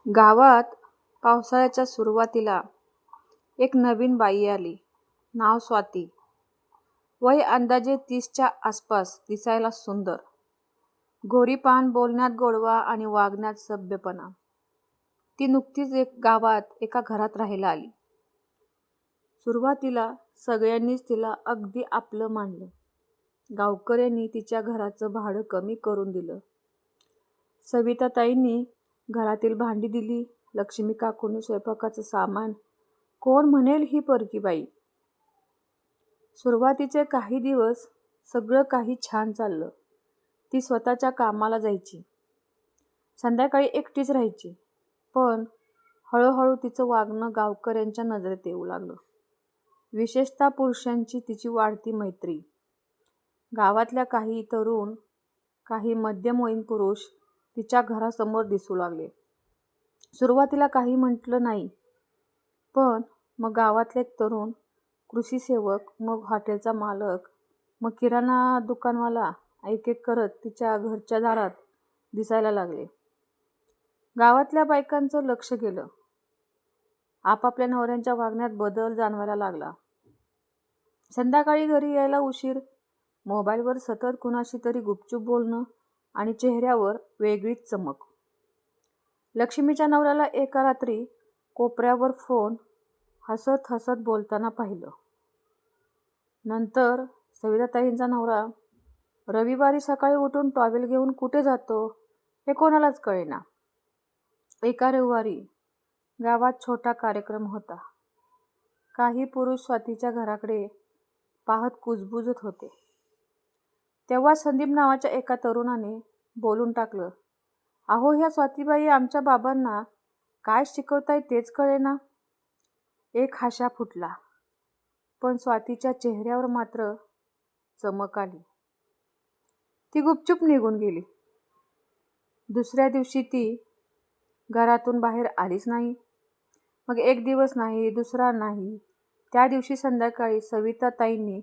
गावात पावसाळ्याच्या सुरुवातीला एक नवीन बाई आली. नाव स्वाती. वय अंदाजे 30च्या आसपास. दिसायला सुंदर. गोरीपान, बोलण्यात गोडवा आणि वागण्यात सभ्यपणा. ती नुकतीच गावात एका घरात राहायला आली. सुरुवातीला सगळ्यांनीच तिला अगदी आपलं मानलं. गावकऱ्यांनी तिच्या घराचं भाडं कमी करून दिलं. सविताताईंनी घरातील भांडी दिली. लक्ष्मी काकूंनी स्वयंपाकाचं सामान. कोण म्हणेल ही परकी बाई. सुरुवातीचे काही दिवस सगळं काही छान चाललं. ती स्वतःच्या कामाला जायची. संध्याकाळी एकटीच राहायची. पण हळूहळू तिचं वागणं गावकऱ्यांच्या नजरेत येऊ लागलं. विशेषतः पुरुषांची तिची वाढती मैत्री. गावातल्या काही तरुण, काही मध्यमवयीन पुरुष तिच्या घरासमोर दिसू लागले. सुरुवातीला काही म्हटलं नाही, पण मग गावातले एक तरुण, कृषी सेवक, मग हॉटेलचा मालक, मग किराणा दुकानवाला एक एक करत तिच्या घरच्या दारात दिसायला लागले. गावातल्या बायकांचं लक्ष गेलं. आपापल्या नवऱ्यांच्या वागण्यात बदल जाणवायला लागला. संध्याकाळी घरी यायला उशीर, मोबाईलवर सतत कुणाशी तरी गुपचूप बोलणं आणि चेहऱ्यावर वेगळीच चमक. लक्ष्मीच्या नवऱ्याला एका रात्री कोपऱ्यावर फोन हसत हसत बोलताना पाहिलं. नंतर सविताताईंचा नवरा रविवारी सकाळी उठून टॉवेल घेऊन कुठे जातो हे कोणालाच कळेना. एका रविवारी गावात छोटा कार्यक्रम होता. काही पुरुष स्वातीच्या घराकडे पाहत कुजबुजत होते. तेव्हा संदीप नावाच्या एका तरुणाने बोलून टाकलं, अहो, ह्या स्वातीबाई आमच्या बाबांना काय शिकवताय तेच कळेना. एक हाशा फुटला, पण स्वातीच्या चेहऱ्यावर मात्र चमक आली. ती गुपचूप निघून गेली. दुसऱ्या दिवशी ती घरातून बाहेर आलीच नाही. मग एक दिवस नाही, दुसरा नाही. त्या दिवशी संध्याकाळी सविताताईंनी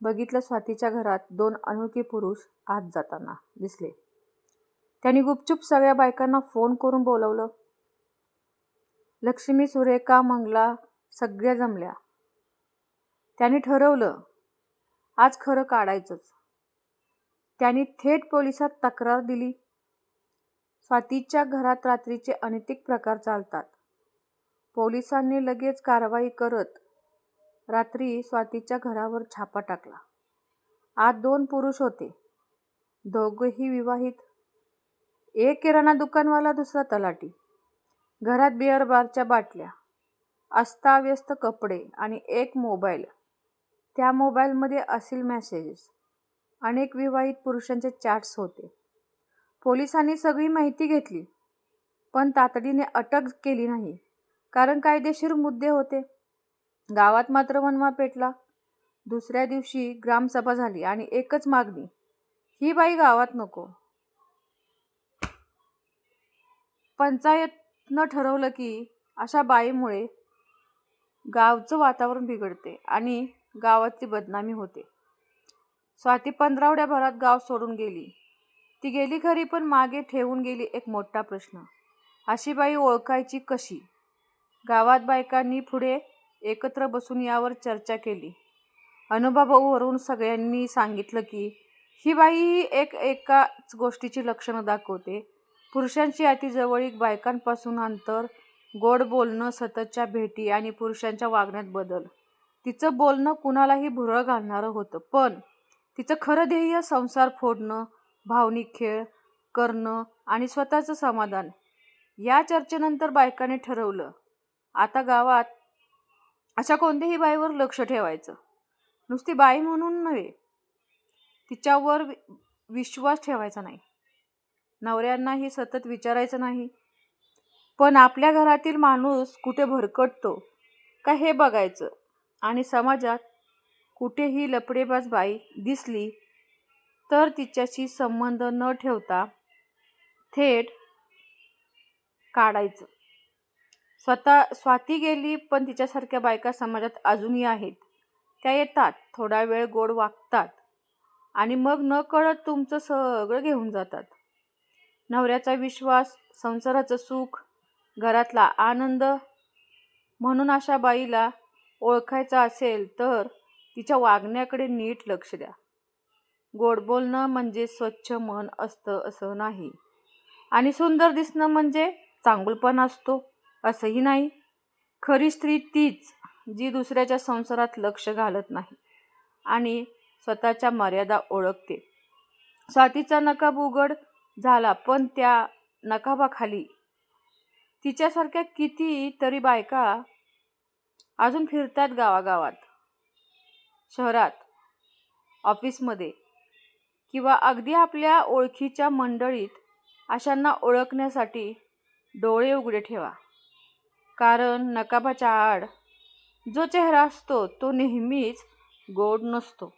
बघितलं, स्वातीच्या घरात 2 अनोळखी पुरुष आत जाताना दिसले. त्यांनी गुपचूप सगळ्या बायकांना फोन करून बोलवलं. लक्ष्मी, सुरेखा, मंगला सगळ्या जमल्या. त्यांनी ठरवलं आज खरं काढायचंच. त्यांनी थेट पोलिसात तक्रार दिली. स्वातीच्या घरात रात्रीचे अनैतिक प्रकार चालतात. पोलिसांनी लगेच कारवाई करत रात्री स्वातीच्या घरावर छापा टाकला. आत 2 पुरुष होते. दोघेही विवाहित. एक किराणा दुकानवाला, दुसरा तलाठी. घरात बिअर बारच्या बाटल्या, अस्ताव्यस्त कपडे आणि एक मोबाईल. त्या मोबाईलमध्ये असील मेसेजेस. अनेक विवाहित पुरुषांचे चॅट्स होते. पोलिसांनी सगळी माहिती घेतली, पण तातडीने अटक केली नाही, कारण कायदेशीर मुद्दे होते. गावात मात्र वणवा पेटला. दुसऱ्या दिवशी ग्रामसभा झाली आणि एकच मागणी, ही बाई गावात नको. पंचायतनं ठरवलं की अशा बाईमुळे गावचं वातावरण बिघडते आणि गावाची बदनामी होते. स्वाती 15 गाव सोडून गेली. ती गेली खरी, पण मागे ठेवून गेली एक मोठा प्रश्न. अशी बाई ओळखायची कशी? गावात बायकांनी पुढे एकत्र बसून यावर चर्चा केली. अनुभवावरून सगळ्यांनी सांगितलं की ही बाई एकाच गोष्टीची लक्षणं दाखवते. पुरुषांची अतिजवळीक, बायकांपासून अंतर, गोड बोलणं, सततच्या भेटी आणि पुरुषांच्या वागण्यात बदल. तिचं बोलणं कुणालाही भुरळ घालणारं होतं, पण तिचं खरं ध्येय संसार फोडणं, भावनिक खेळ करणं आणि स्वतःचं समाधान. या चर्चेनंतर बायकांनी ठरवलं, आता गावात अशा कोणत्याही बाईवर लक्ष ठेवायचं. नुसती बाई म्हणून नव्हे, तिच्यावर विश्वास ठेवायचा नाही. नवऱ्यांनाही सतत विचारायचं नाही, पण आपल्या घरातील माणूस कुठे भरकटतो का हे बघायचं. आणि समाजात कुठेही लफडेबाज बाई दिसली तर तिच्याशी संबंध न ठेवता थेट काढायचं. स्वाती गेली, पण तिच्यासारख्या बायका समाजात अजूनही आहेत. त्या येतात, थोडा वेळ गोड वागतात आणि मग नकळत तुमचं सगळं घेऊन जातात. नवऱ्याचा विश्वास, संसाराचं सुख, घरातला आनंद म्हणून अशा बाईला ओळखायचा असेल तर तिच्या वागण्याकडे नीट लक्ष द्या. गोड बोलणं म्हणजे स्वच्छ मन असतं असं नाही, आणि सुंदर दिसणं म्हणजे चांगुलपणा असतो असंही नाही. खरी स्त्री तीच जी दुसऱ्याच्या संसारात लक्ष घालत नाही आणि स्वतःच्या मर्यादा ओळखते. स्वातीचा नकाब उघड झाला, पण त्या नकाबाखाली तिच्यासारख्या किती तरी बायका अजून फिरतात गावागावात, शहरात, ऑफिसमध्ये किंवा अगदी आपल्या ओळखीच्या मंडळीत. अशांना ओळखण्यासाठी डोळे उघडे ठेवा, कारण नकाबाच्या आड जो चेहरा असतो तो नेहमीच गोड नसतो.